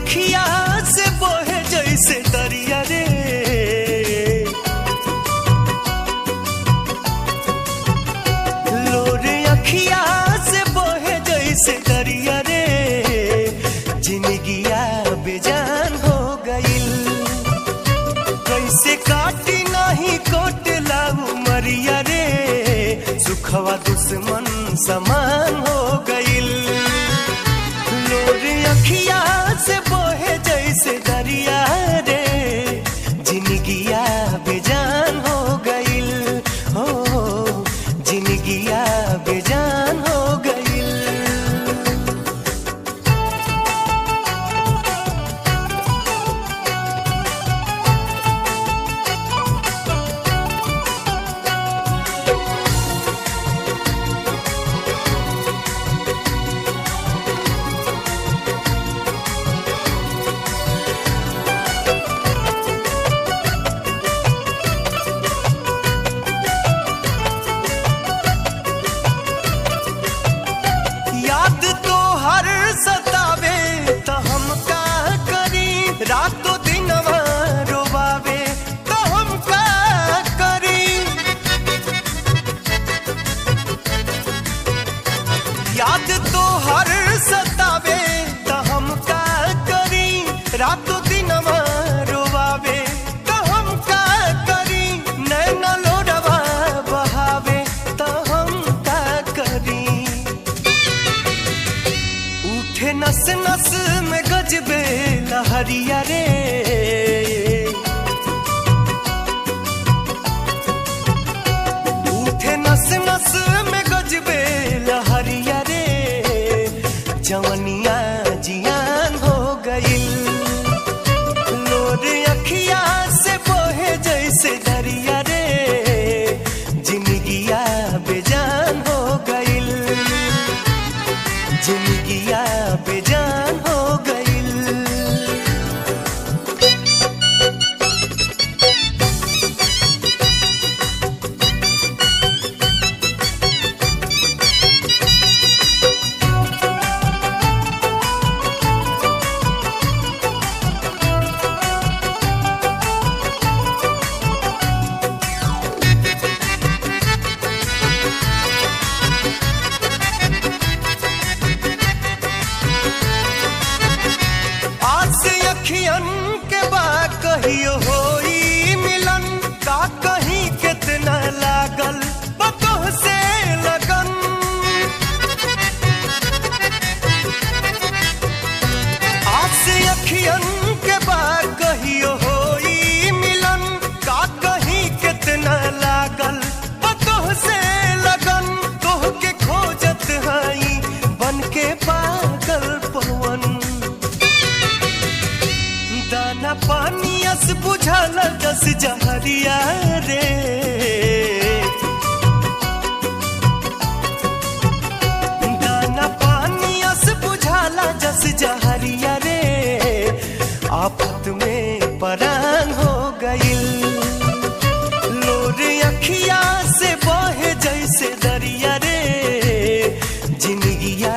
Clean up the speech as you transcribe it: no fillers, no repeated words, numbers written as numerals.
अखिया से बहे जैसे दरिया रे, लोरे अखिया से बहे जैसे दरिया रे, जिंदगिया बेजान हो गइल। कैसे काटी नहीं कोटला उमरिया रे, सुखवा दुश्मन समान हो गइल। लोरे अखिया से बहे जैसे दरिया रे, जिंदगिया बेजान हो गइल। हो जिंदगिया बेजान हो गइल। सतावे तो हम का करी, रातों दिन रोवावे तो हम का करी। याद तो हर सतावे तो हम का करी, रातों दिन रोवावे तो हम का करी। नैना लोडवा बहावे तो हम का करी। उठे नस नस में गजबे लहरिया रे, उठे नस नस में गजबे लहरिया रे, जवनिया जियान हो गइल। लोरे अखिया से बहे जैसे दरिया रे, जिंदगिया बेजान हो गइल। जिंदगिया बेजान हो गइल। अखियन के बाद कहियो होई मिलन, का कहीं कितना लागल बतोह से लगन। आज से अखियन के बाद कहियो होई मिलन, का कहीं कितना लागल बतोह से लगन। तोह के खोजत हई बन के पागल पवन, दाना पानी अस बुझाला जस जहरिया रे। दाना पानी अस बुझाला जस जहरिया रे, आफत में परान हो गइल। लोरे अखिया से बहे जैसे दरिया रे, जिंदगिया